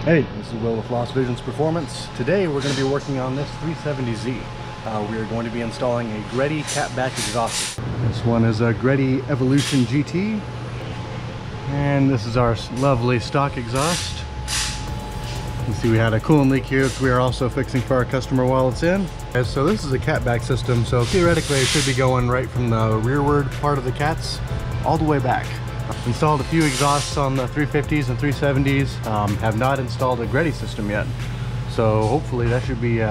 Hey, this is Will with Lost Visions Performance. Today we're going to be working on this 370Z. We are going to be installing a Greddy Catback exhaust. This one is a Greddy Evolution GT, and this is our lovely stock exhaust. You can see we had a coolant leak here, which we are also fixing for our customer while it's in. And so this is a catback system, so theoretically it should be going right from the rearward part of the cats all the way back. I've installed a few exhausts on the 350s and 370s, have not installed a Greddy system yet. So hopefully that should be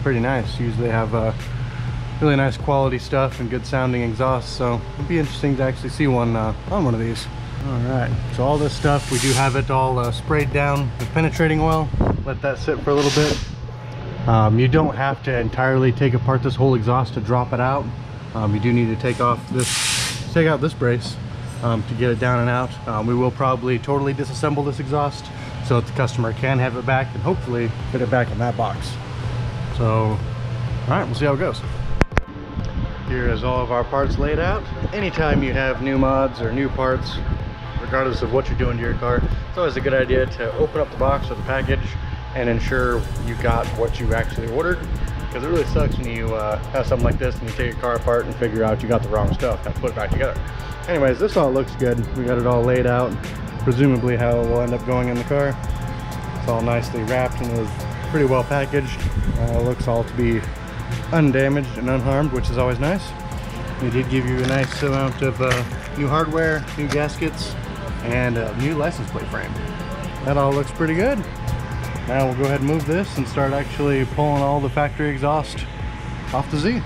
pretty nice. Usually they have really nice quality stuff and good sounding exhausts, so it'd be interesting to actually see one on one of these. Alright, so all this stuff, we do have it all sprayed down with penetrating oil. Let that sit for a little bit. You don't have to entirely take apart this whole exhaust to drop it out. You do need to take out this brace to get it down and out. We will probably totally disassemble this exhaust so that the customer can have it back and hopefully fit it back in that box. So, alright, we'll see how it goes. Here is all of our parts laid out. Anytime you have new mods or new parts, regardless of what you're doing to your car, it's always a good idea to open up the box or the package and ensure you got what you actually ordered, because it really sucks when you have something like this and you take your car apart and figure out you got the wrong stuff, have to put it back together. Anyways, this all looks good. We got it all laid out, presumably how it will end up going in the car. It's all nicely wrapped and is pretty well packaged. Looks all to be undamaged and unharmed, which is always nice. We did give you a nice amount of new hardware, new gaskets, and a new license plate frame. That all looks pretty good. Now we'll go ahead and move this and start actually pulling all the factory exhaust off the Z.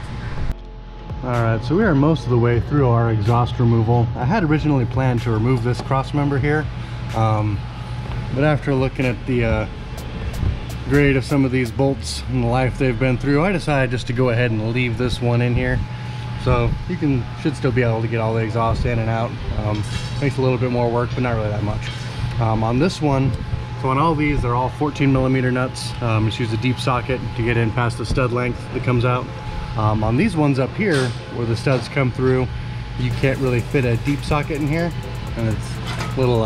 Alright, so we are most of the way through our exhaust removal. I had originally planned to remove this cross member here, but after looking at the grade of some of these bolts and the life they've been through, I decided just to go ahead and leave this one in here. So you should still be able to get all the exhaust in and out. Makes a little bit more work, but not really that much. On this one, so on all these, they're all 14mm nuts. Just use a deep socket to get in past the stud length that comes out. On these ones up here, where the studs come through, you can't really fit a deep socket in here, and it's a little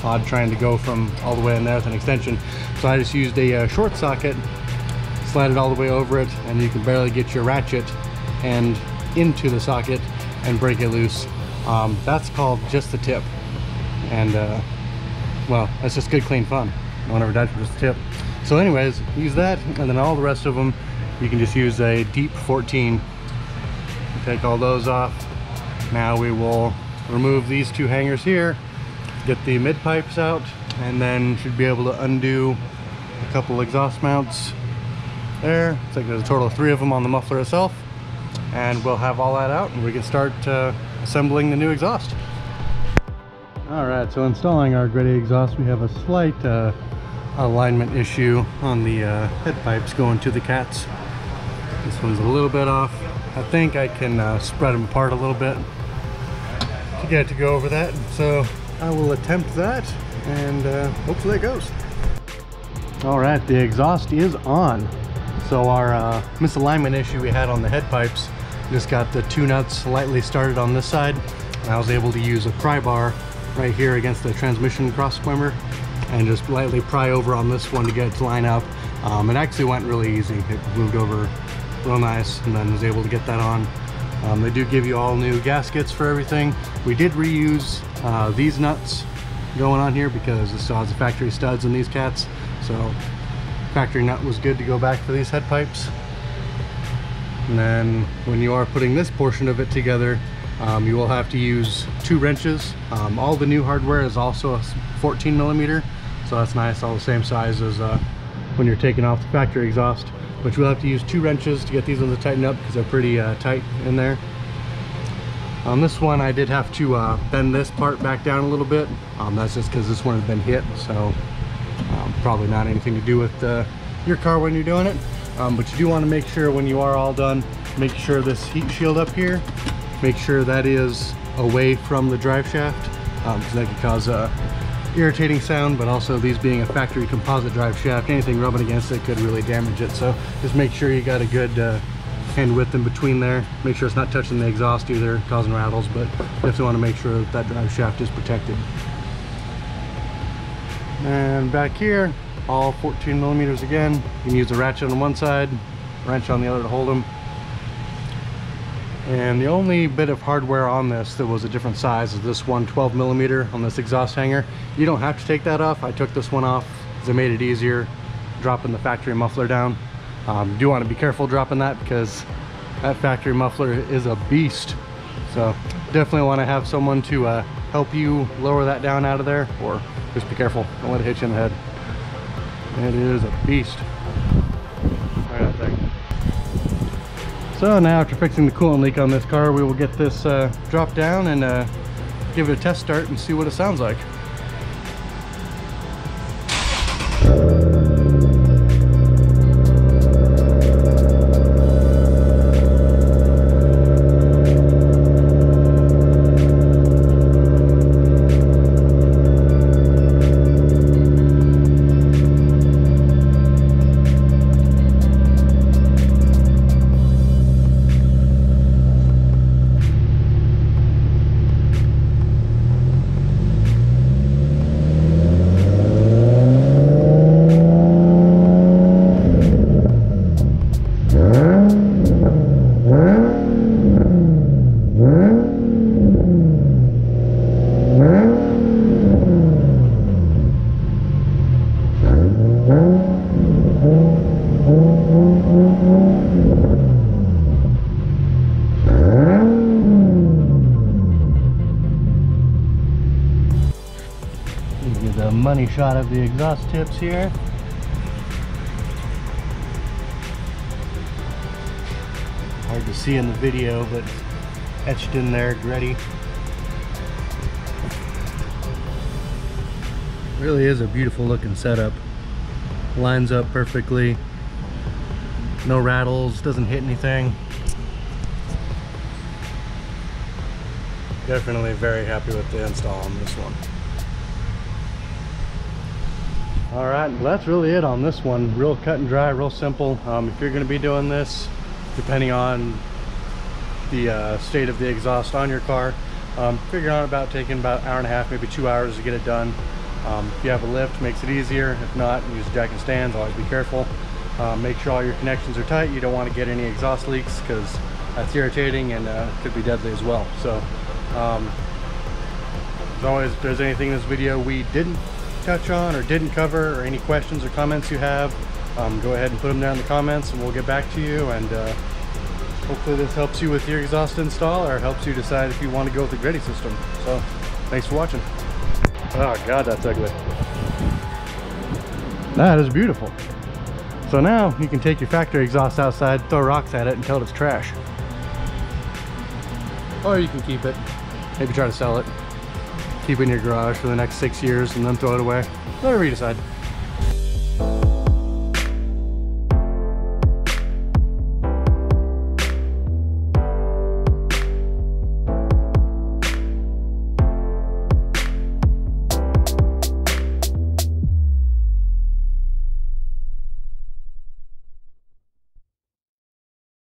odd trying to go from all the way in there with an extension. So I just used a short socket, slide it all the way over it, and you can barely get your ratchet and into the socket and break it loose. That's called just the tip, and well, that's just good clean fun. No one ever died for just the tip. So anyways, use that, and then all the rest of them you can just use a deep 14. Take all those off. Now we will remove these two hangers here, get the mid pipes out, and then should be able to undo a couple exhaust mounts there. It's like there's a total of 3 of them on the muffler itself, and we'll have all that out and we can start assembling the new exhaust. Alright, so installing our Greddy exhaust, we have a slight alignment issue on the head pipes going to the cats. This one's a little bit off. I think I can spread them apart a little bit to get it to go over that. So I will attempt that, and hopefully it goes. Alright, the exhaust is on. So our misalignment issue we had on the head pipes, just got the 2 nuts lightly started on this side, and I was able to use a pry bar right here against the transmission cross member and just lightly pry over on this one to get it to line up. It actually went really easy. It moved over real nice, and then was able to get that on. They do give you all new gaskets for everything. We did reuse these nuts going on here because it still has the factory studs in these cats, so factory nut was good to go back for these head pipes. And then when you are putting this portion of it together, you will have to use 2 wrenches. All the new hardware is also a 14mm, so that's nice, all the same size as when you're taking off the factory exhaust. But you'll have to use 2 wrenches to get these ones to tighten up because they're pretty tight in there. On this one, I did have to bend this part back down a little bit. That's just because this one had been hit, so probably not anything to do with your car when you're doing it. But you do want to make sure when you are all done, make sure this heat shield up here, make sure that is away from the drive shaft, because that could cause a irritating sound, but also these being a factory composite drive shaft, anything rubbing against it could really damage it. So just make sure you got a good hand width in between there. Make sure it's not touching the exhaust either, causing rattles, but definitely want to make sure that that drive shaft is protected. And back here, all 14 millimeters again. You can use a ratchet on one side, wrench on the other to hold them. And the only bit of hardware on this that was a different size is this one 12 millimeter on this exhaust hanger. You don't have to take that off. I took this one off because it made it easier dropping the factory muffler down. You do want to be careful dropping that because that factory muffler is a beast. So definitely want to have someone to help you lower that down out of there, or just be careful, don't let it hit you in the head. It is a beast. Look at that thing. So now, after fixing the coolant leak on this car, we will get this dropped down and give it a test start and see what it sounds like. Get a money shot of the exhaust tips here. Hard to see in the video, but etched in there, Greddy. Really is a beautiful looking setup. Lines up perfectly. No rattles, doesn't hit anything. Definitely very happy with the install on this one. Alright, well that's really it on this one. Real cut and dry, real simple. If you're going to be doing this, depending on the state of the exhaust on your car, figure out about taking about an hour and a half, maybe 2 hours to get it done. If you have a lift, makes it easier. If not, use jack and stands. Always be careful. Make sure all your connections are tight. You don't want to get any exhaust leaks because that's irritating and could be deadly as well. So as always, if there's anything in this video we didn't touch on or didn't cover, or any questions or comments you have, go ahead and put them down in the comments and we'll get back to you. And hopefully this helps you with your exhaust install, or helps you decide if you want to go with the Greddy system. So thanks for watching. Oh god, that's ugly. That is beautiful. So now you can take your factory exhaust outside, throw rocks at it and tell it it's trash. Or you can keep it, maybe try to sell it, keep it in your garage for the next 6 years and then throw it away. Whatever you decide.